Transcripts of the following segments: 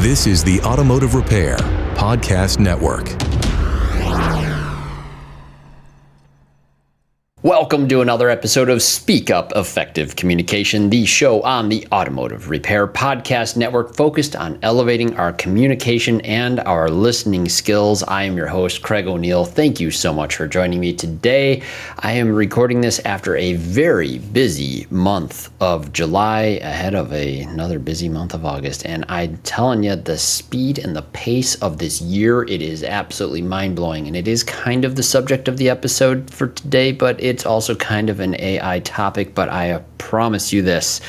This is the Automotive Repair Podcast Network. Welcome to another episode of Speak Up Effective Communication, the show on the Automotive Repair Podcast Network focused on elevating our communication and our listening skills. I am your host, Craig O'Neill. Thank you so much for joining me today. I am recording this after a very busy month of July, ahead of another busy month of August. And I'm telling you, the speed and the pace of this year, it is absolutely mind-blowing. And it is kind of the subject of the episode for today, but it's also kind of an AI topic, but I promise you this,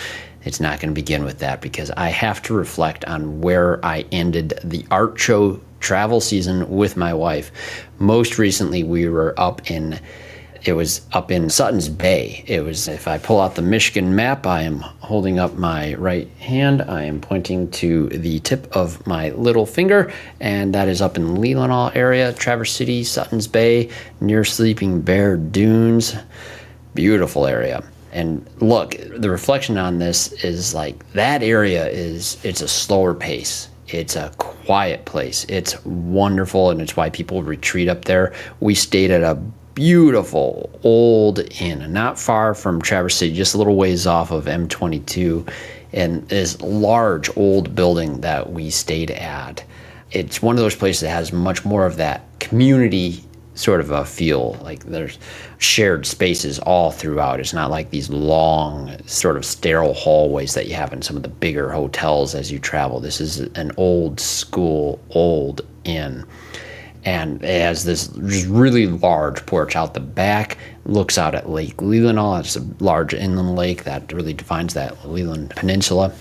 it's not going to begin with that because I have to reflect on where I ended the art show travel season with my wife. Most recently, we were up in Suttons Bay. It was, if I pull out the Michigan map, I am holding up my right hand. I am pointing to the tip of my little finger, and that is up in Leelanau area, Traverse City, Suttons Bay, near Sleeping Bear Dunes. Beautiful area. And look, the reflection on this is like that area it's a slower pace. It's a quiet place. It's wonderful, and it's why people retreat up there. We stayed at a beautiful old inn, not far from Traverse City, just a little ways off of M22, and this large old building that we stayed at. It's one of those places that has much more of that community sort of a feel, like there's shared spaces all throughout. It's not like these long sort of sterile hallways that you have in some of the bigger hotels as you travel. This is an old school, old inn. And it has this just really large porch out the back, looks out at Lake Leelanau. It's a large inland lake that really defines that Leland Peninsula.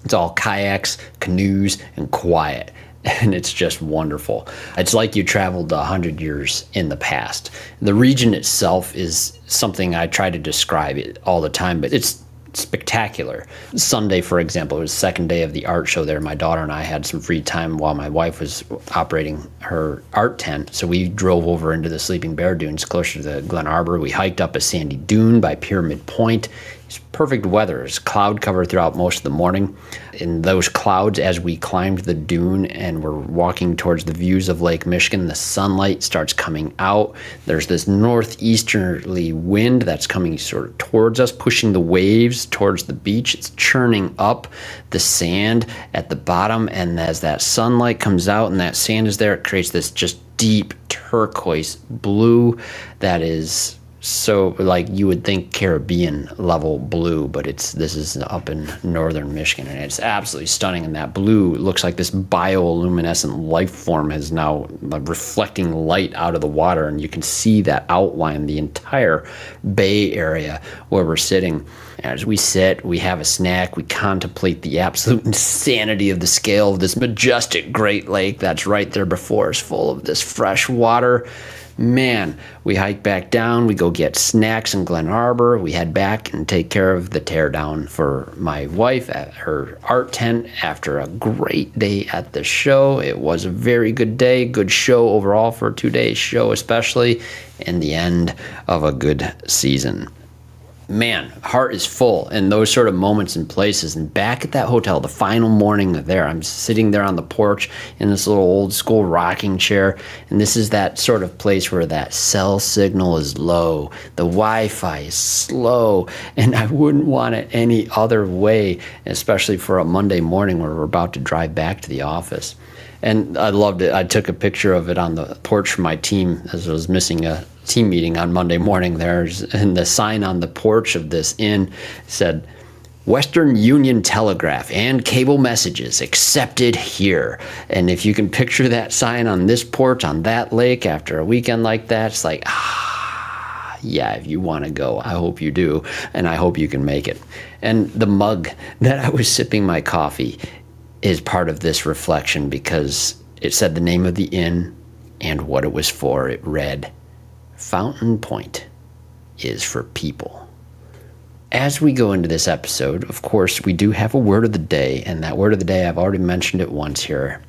It's all kayaks, canoes, and quiet. And it's just wonderful. It's like you traveled 100 years in the past. The region itself is something I try to describe it all the time, but it's spectacular. Sunday, for example, it was the second day of the art show there. My daughter and I had some free time while my wife was operating her art tent. So we drove over into the Sleeping Bear Dunes closer to the Glen Arbor. We hiked up a sandy dune by Pyramid Point. It's perfect weather. It's cloud cover throughout most of the morning. In those clouds, as we climbed the dune and we're walking towards the views of Lake Michigan, the sunlight starts coming out. There's this northeasterly wind that's coming sort of towards us, pushing the waves towards the beach. It's churning up the sand at the bottom, and as that sunlight comes out and that sand is there, it creates this just deep turquoise blue that is so like you would think Caribbean level blue, but this is up in northern Michigan, and it's absolutely stunning. And that blue looks like this bioluminescent life form is now reflecting light out of the water, and you can see that outline the entire bay area where we're sitting. As we sit, we have a snack, we contemplate the absolute insanity of the scale of this majestic Great Lake that's right there before us, full of this fresh water. Man, we hike back down, we go get snacks in Glen Arbor, we head back and take care of the teardown for my wife at her art tent after a great day at the show. It was a very good day, good show overall for a 2-day show especially, and the end of a good season. Man, heart is full in those sort of moments and places. And back at that hotel, the final morning there, I'm sitting there on the porch in this little old school rocking chair. And this is that sort of place where that cell signal is low. The Wi-Fi is slow. And I wouldn't want it any other way, especially for a Monday morning where we're about to drive back to the office. And I loved it. I took a picture of it on the porch for my team as I was missing a team meeting on Monday morning there. And the sign on the porch of this inn said, Western Union telegraph and cable messages accepted here. And if you can picture that sign on this porch on that lake after a weekend like that, it's like, yeah, if you want to go, I hope you do. And I hope you can make it. And the mug that I was sipping my coffee is part of this reflection because it said the name of the inn and what it was for. It read, Fountain Point is for people. As we go into this episode, of course, we do have a word of the day, and that word of the day, I've already mentioned it once here.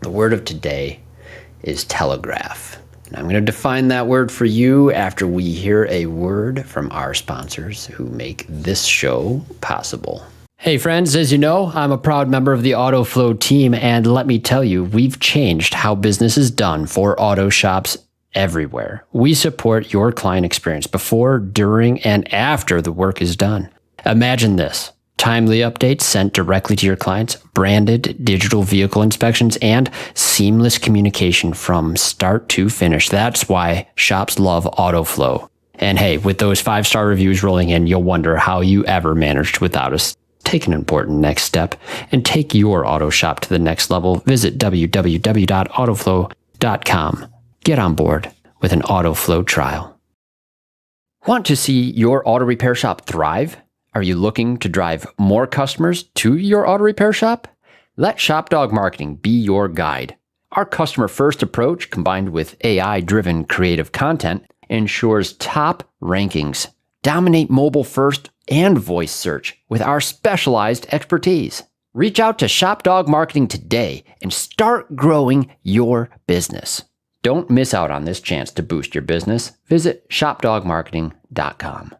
The word of today is telegraph. And I'm going to define that word for you after we hear a word from our sponsors who make this show possible. Hey friends, as you know, I'm a proud member of the AutoFlow team, and let me tell you, we've changed how business is done for auto shops everywhere. We support your client experience before, during, and after the work is done. Imagine this: timely updates sent directly to your clients, branded digital vehicle inspections, and seamless communication from start to finish. That's why shops love AutoFlow. And hey, with those 5-star reviews rolling in, you'll wonder how you ever managed without us. Take an important next step and take your auto shop to the next level. Visit www.autoflow.com. Get on board with an AutoFlow trial. Want to see your auto repair shop thrive? Are you looking to drive more customers to your auto repair shop? Let ShopDog Marketing be your guide. Our customer-first approach, combined with AI-driven creative content, ensures top rankings. Dominate mobile first and voice search with our specialized expertise. Reach out to ShopDog Marketing today and start growing your business. Don't miss out on this chance to boost your business. Visit shopdogmarketing.com.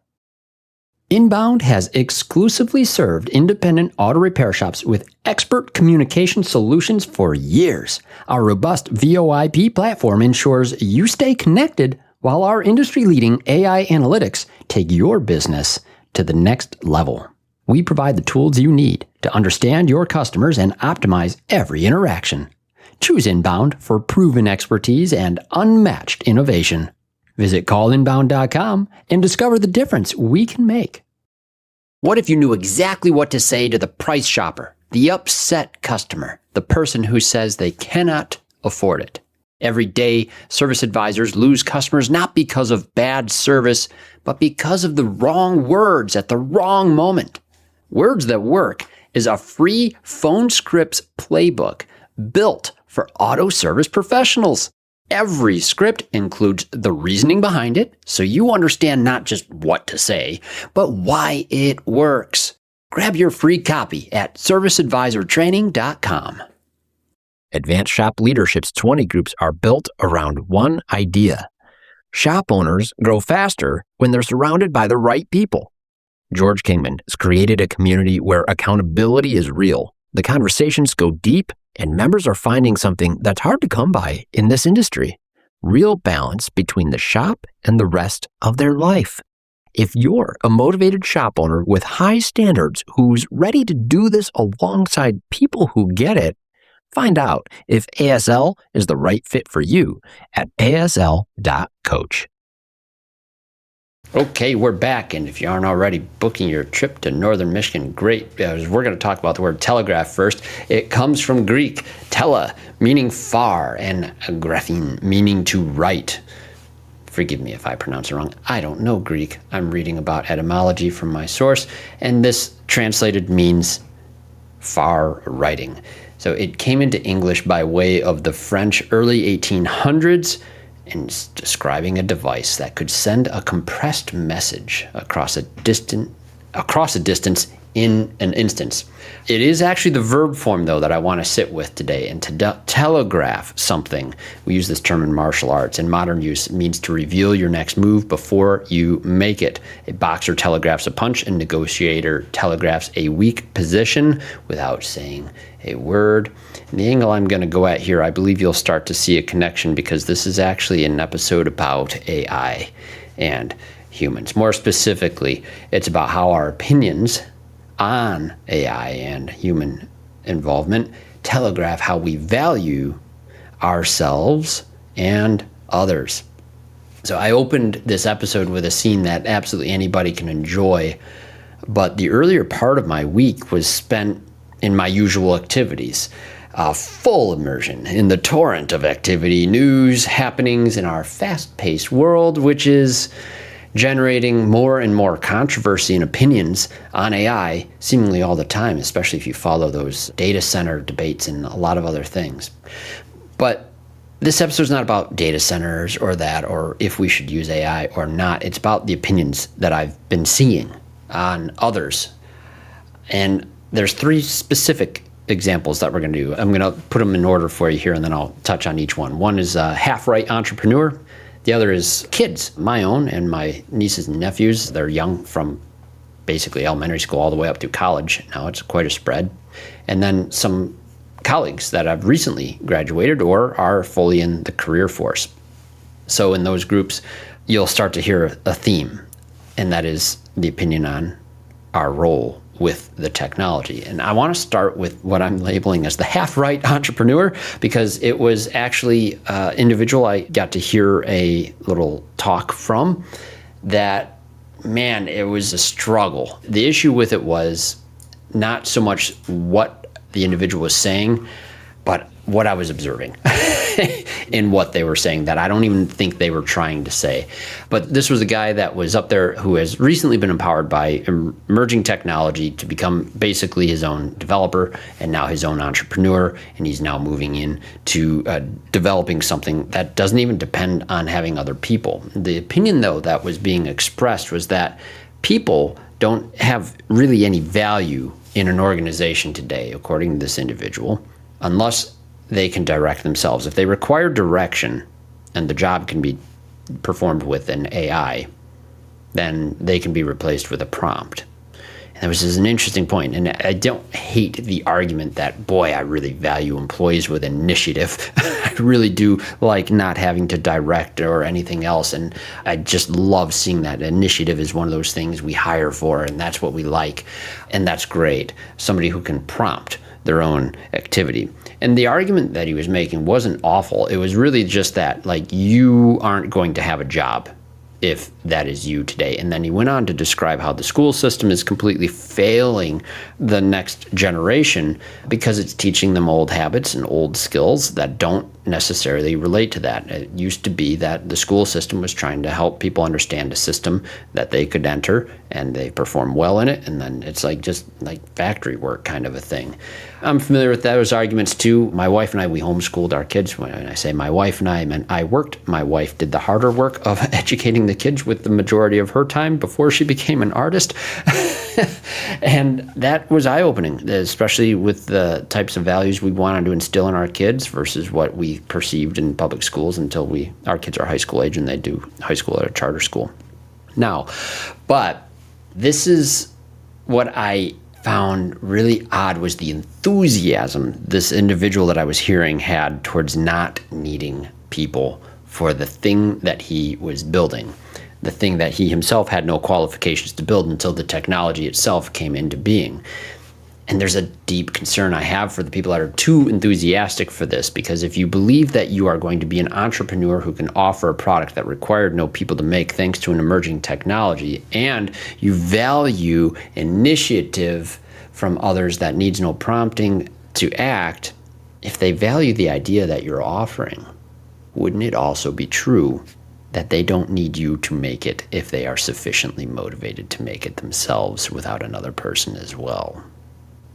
Inbound has exclusively served independent auto repair shops with expert communication solutions for years. Our robust VoIP platform ensures you stay connected while our industry-leading AI analytics take your business to the next level. We provide the tools you need to understand your customers and optimize every interaction. Choose Inbound for proven expertise and unmatched innovation. Visit callinbound.com and discover the difference we can make. What if you knew exactly what to say to the price shopper, the upset customer, the person who says they cannot afford it? Every day, service advisors lose customers not because of bad service, but because of the wrong words at the wrong moment. Words That Work is a free phone scripts playbook built for auto service professionals. Every script includes the reasoning behind it, so you understand not just what to say, but why it works. Grab your free copy at serviceadvisortraining.com. Advanced Shop Leadership's 20 groups are built around one idea. Shop owners grow faster when they're surrounded by the right people. George Kingman has created a community where accountability is real, the conversations go deep, and members are finding something that's hard to come by in this industry: real balance between the shop and the rest of their life. If you're a motivated shop owner with high standards who's ready to do this alongside people who get it, find out if ASL is the right fit for you at asl.coach. Okay, we're back, and if you aren't already booking your trip to northern Michigan, great. We're going to talk about the word telegraph first. It comes from Greek, tele, meaning far, and graphein, meaning to write. Forgive me if I pronounce it wrong. I don't know Greek. I'm reading about etymology from my source, and this translated means far writing. So it came into English by way of the French early 1800s, and it's describing a device that could send a compressed message across a distance in an instance. It is actually the verb form, though, that I want to sit with today. And to telegraph something, we use this term in martial arts. In modern use, it means to reveal your next move before you make it. A boxer telegraphs a punch, and negotiator telegraphs a weak position without saying a word. And the angle I'm going to go at here, I believe you'll start to see a connection, because this is actually an episode about AI and humans. More specifically, it's about how our opinions on AI and human involvement telegraph how we value ourselves and others. So I opened this episode with a scene that absolutely anybody can enjoy, but the earlier part of my week was spent in my usual activities. Full immersion in the torrent of activity, news, happenings in our fast-paced world, which is generating more and more controversy and opinions on AI seemingly all the time, especially if you follow those data center debates and a lot of other things. But this episode is not about data centers or that, or if we should use AI or not. It's about the opinions that I've been seeing on others. And there's 3 specific examples that we're going to do. I'm going to put them in order for you here, and then I'll touch on each one. One is a half-right entrepreneur. The other is kids, my own and my nieces and nephews. They're young, from basically elementary school all the way up through college. Now it's quite a spread. And then some colleagues that have recently graduated or are fully in the career force. So in those groups, you'll start to hear a theme, and that is the opinion on our role with the technology. And I want to start with what I'm labeling as the half-right entrepreneur, because it was actually an individual I got to hear a little talk from that, man, it was a struggle. The issue with it was not so much what the individual was saying, but what I was observing in what they were saying that I don't even think they were trying to say. But this was a guy that was up there who has recently been empowered by emerging technology to become basically his own developer and now his own entrepreneur. And he's now moving into developing something that doesn't even depend on having other people. The opinion, though, that was being expressed was that people don't have really any value in an organization today, according to this individual, unless they can direct themselves. If they require direction and the job can be performed with an AI, then they can be replaced with a prompt. And that was an interesting point. And I don't hate the argument that, boy, I really value employees with initiative. I really do like not having to direct or anything else. And I just love seeing that. Initiative is one of those things we hire for, and that's what we like. And that's great. Somebody who can prompt their own activity. And the argument that he was making wasn't awful. It was really just that, like, you aren't going to have a job if that is you today. And then he went on to describe how the school system is completely failing the next generation because it's teaching them old habits and old skills that don't necessarily relate to that. It used to be that the school system was trying to help people understand a system that they could enter and they perform well in it, and then it's like just like factory work kind of a thing. I'm familiar with those arguments too. My wife and I, we homeschooled our kids. When I say my wife and I meant I worked. My wife did the harder work of educating the kids with the majority of her time before she became an artist. And that was eye-opening, especially with the types of values we wanted to instill in our kids versus what we perceived in public schools until our kids are high school age and they do high school at a charter school. Now, but this is what I found really odd was the enthusiasm this individual that I was hearing had towards not needing people for the thing that he was building, the thing that he himself had no qualifications to build until the technology itself came into being. And there's a deep concern I have for the people that are too enthusiastic for this, because if you believe that you are going to be an entrepreneur who can offer a product that required no people to make thanks to an emerging technology, and you value initiative from others that needs no prompting to act, if they value the idea that you're offering, wouldn't it also be true that they don't need you to make it if they are sufficiently motivated to make it themselves without another person as well?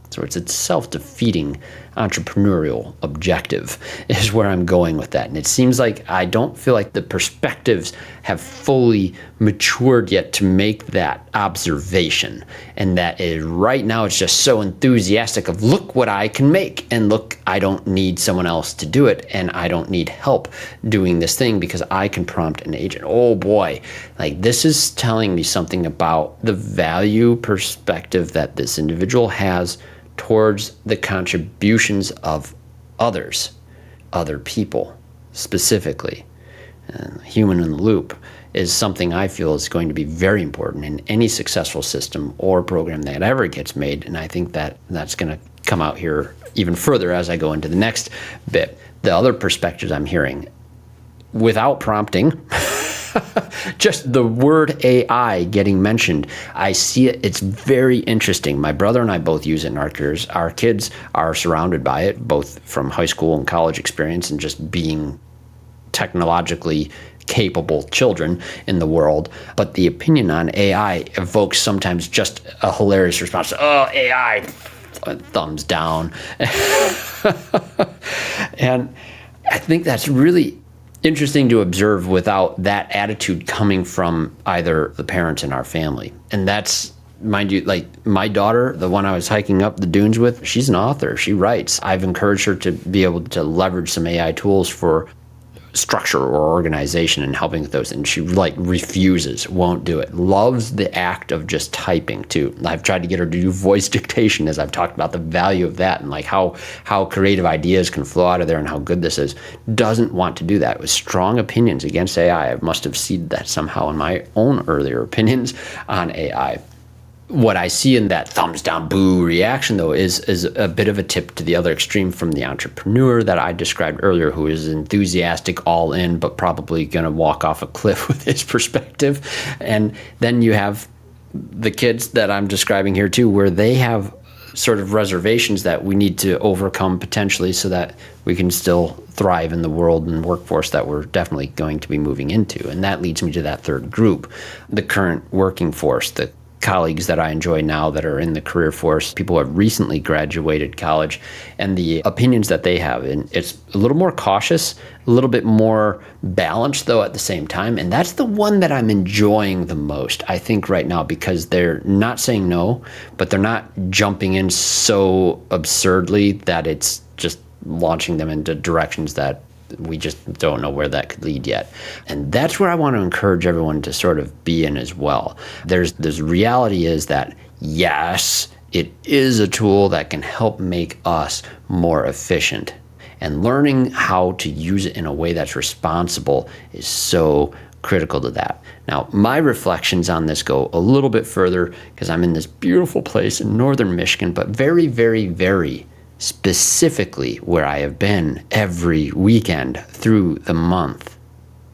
So it's a self-defeating entrepreneurial objective is where I'm going with that. And it seems like I don't feel like the perspectives have fully matured yet to make that observation. And that is right now it's just so enthusiastic of look what I can make. And look, I don't need someone else to do it. And I don't need help doing this thing because I can prompt an agent. Oh boy, like this is telling me something about the value perspective that this individual has towards the contributions of others, other people specifically. Human in the loop is something I feel is going to be very important in any successful system or program that ever gets made. And I think that that's going to come out here even further as I go into the next bit. The other perspectives I'm hearing, without prompting, just the word AI getting mentioned, I see it. It's very interesting. My brother and I both use it in our careers. Our kids are surrounded by it, both from high school and college experience and just being technologically capable children in the world. But the opinion on AI evokes sometimes just a hilarious response. Oh, AI, thumbs down. And I think that's really interesting to observe without that attitude coming from either the parents in our family. And that's, mind you, like my daughter, the one I was hiking up the dunes with, she's an author. She writes. I've encouraged her to be able to leverage some AI tools for structure or organization and helping with those, and she like refuses, won't do it. Loves the act of just typing too. I've tried to get her to do voice dictation, as I've talked about the value of that and like how creative ideas can flow out of there and how good this is. Doesn't want to do that. With strong opinions against AI. I must have seeded that somehow in my own earlier opinions on AI. What I see in that thumbs down boo reaction, though, is a bit of a tip to the other extreme from the entrepreneur that I described earlier, who is enthusiastic, all in, but probably going to walk off a cliff with his perspective. And then you have the kids that I'm describing here too, where they have sort of reservations that we need to overcome potentially so that we can still thrive in the world and workforce that we're definitely going to be moving into. And that leads me to that third group, the current working force, the colleagues that I enjoy now that are in the career force, people who have recently graduated college, and the opinions that they have. And it's a little more cautious, a little bit more balanced, though, at the same time. And that's the one that I'm enjoying the most, I think, right now, because they're not saying no, but they're not jumping in so absurdly that it's just launching them into directions that we just don't know where that could lead yet. And that's where I want to encourage everyone to sort of be in as well. There's reality is that, yes, it is a tool that can help make us more efficient. And learning how to use it in a way that's responsible is so critical to that. Now, my reflections on this go a little bit further because I'm in this beautiful place in northern Michigan, but very, very, very specifically where I have been every weekend through the month,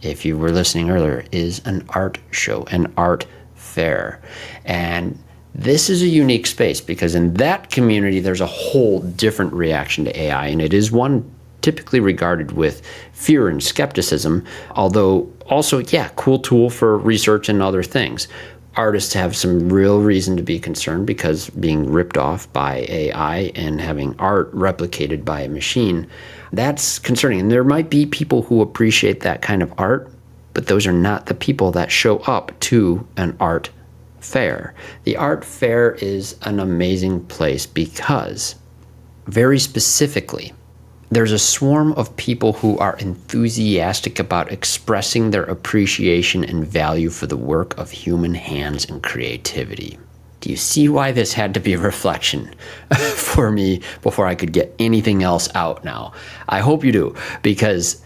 if you were listening earlier, is an art show, an art fair. And this is a unique space because in that community, there's a whole different reaction to AI, and it is one typically regarded with fear and skepticism, although also, yeah, cool tool for research and other things. Artists have some real reason to be concerned because being ripped off by AI and having art replicated by a machine, that's concerning. And there might be people who appreciate that kind of art, but those are not the people that show up to an art fair. The art fair is an amazing place because, very specifically, there's a swarm of people who are enthusiastic about expressing their appreciation and value for the work of human hands and creativity. Do you see why this had to be a reflection for me before I could get anything else out now? I hope you do, because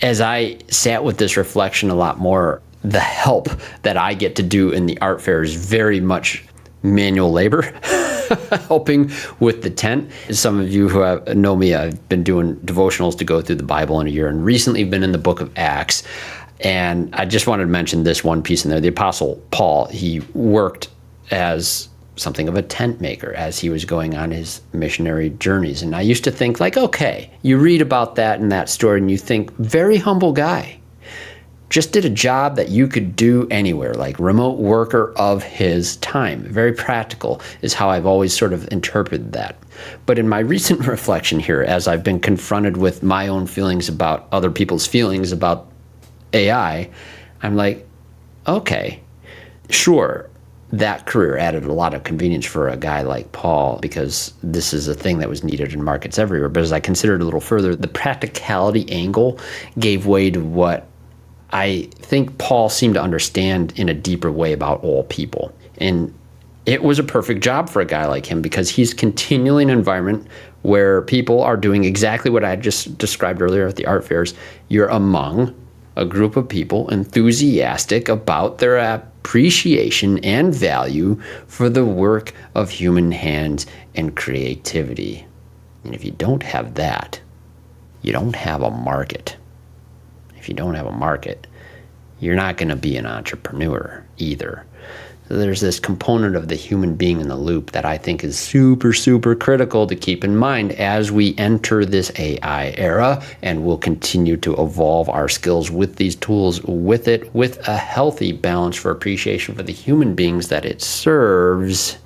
as I sat with this reflection a lot more, the help that I get to do in the art fair is very much manual labor. Helping with the tent. Some of you who know me, I've been doing devotionals to go through the Bible in a year, and recently been in the book of Acts. And I just wanted to mention this one piece in there. The Apostle Paul, he worked as something of a tent maker as he was going on his missionary journeys. And I used to think like, okay, you read about that in that story and you think, very humble guy. Just did a job that you could do anywhere, like remote worker of his time. Very practical is how I've always sort of interpreted that. But in my recent reflection here, as I've been confronted with my own feelings about other people's feelings about AI, I'm like, okay, sure, that career added a lot of convenience for a guy like Paul because this is a thing that was needed in markets everywhere. But as I considered a little further, the practicality angle gave way to what I think Paul seemed to understand in a deeper way about all people. And it was a perfect job for a guy like him because he's continually in an environment where people are doing exactly what I just described earlier at the art fairs. You're among a group of people enthusiastic about their appreciation and value for the work of human hands and creativity. And if you don't have that, you don't have a market. If you don't have a market, you're not going to be an entrepreneur either. So there's this component of the human being in the loop that I think is super, super critical to keep in mind as we enter this AI era, and we'll continue to evolve our skills with these tools, with a healthy balance for appreciation for the human beings that it serves.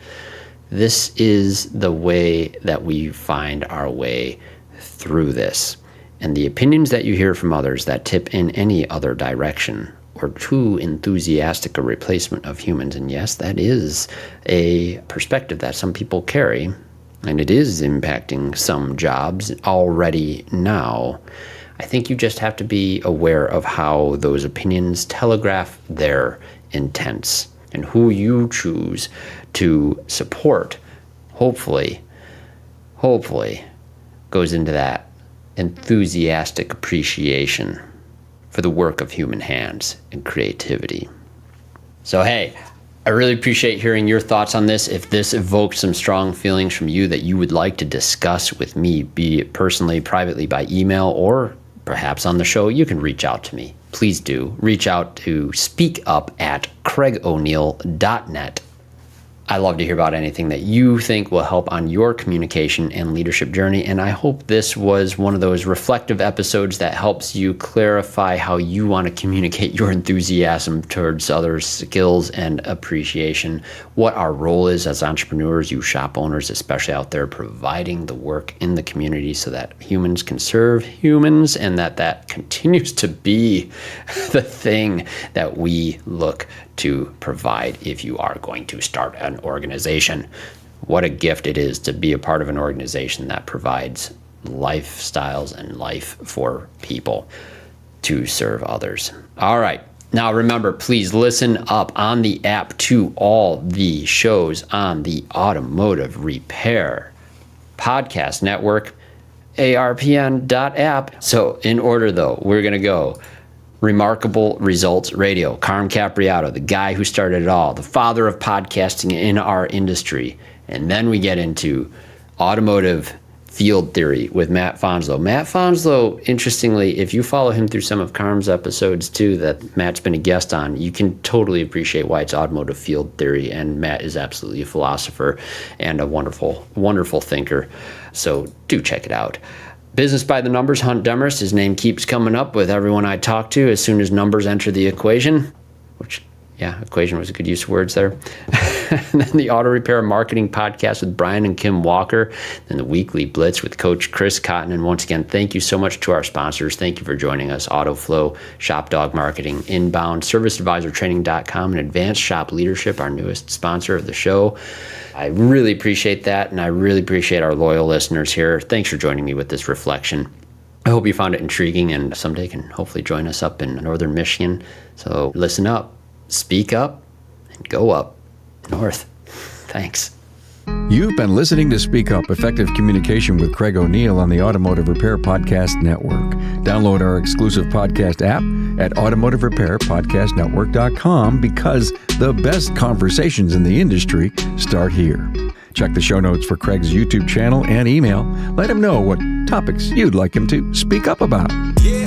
This is the way that we find our way through this. And the opinions that you hear from others that tip in any other direction or too enthusiastic a replacement of humans, and yes, that is a perspective that some people carry, and it is impacting some jobs already now. I think you just have to be aware of how those opinions telegraph their intents, and who you choose to support, hopefully, goes into that enthusiastic appreciation for the work of human hands and creativity. So hey, I really appreciate hearing your thoughts on this. If this evoked some strong feelings from you that you would like to discuss with me, be it personally, privately, by email, or perhaps on the show, you can reach out to me. Please do. Reach out to speakup@craigoneil.net. I love to hear about anything that you think will help on your communication and leadership journey, and I hope this was one of those reflective episodes that helps you clarify how you want to communicate your enthusiasm towards others' skills and appreciation, what our role is as entrepreneurs, you shop owners, especially out there providing the work in the community so that humans can serve humans, and that continues to be the thing that we look to provide if you are going to start an organization. What a gift it is to be a part of an organization that provides lifestyles and life for people to serve others. All right. Now remember, please listen up on the app to all the shows on the Automotive Repair Podcast Network, arpn.app. So in order though, we're going to go Remarkable Results Radio, Carm Capriato, the guy who started it all, the father of podcasting in our industry. And then we get into automotive field theory with Matt Fonslow. Matt Fonslow, interestingly, if you follow him through some of Carm's episodes too that Matt's been a guest on, you can totally appreciate why it's automotive field theory. And Matt is absolutely a philosopher and a wonderful, wonderful thinker. So do check it out. Business by the Numbers, Hunt Demarest. His name keeps coming up with everyone I talk to as soon as numbers enter the equation, which, yeah, equation was a good use of words there. And then the Auto Repair Marketing Podcast with Brian and Kim Walker. Then the Weekly Blitz with Coach Chris Cotton. And once again, thank you so much to our sponsors. Thank you for joining us. AutoFlow, Shop Dog Marketing, Inbound, ServiceAdvisorTraining.com, and Advanced Shop Leadership, our newest sponsor of the show. I really appreciate that, and I really appreciate our loyal listeners here. Thanks for joining me with this reflection. I hope you found it intriguing and someday can hopefully join us up in northern Michigan. So listen up, speak up, and go up north. Thanks. You've been listening to Speak Up, Effective Communication with Craig O'Neill on the Automotive Repair Podcast Network. Download our exclusive podcast app at automotiverepairpodcastnetwork.com because the best conversations in the industry start here. Check the show notes for Craig's YouTube channel and email. Let him know what topics you'd like him to speak up about. Yeah.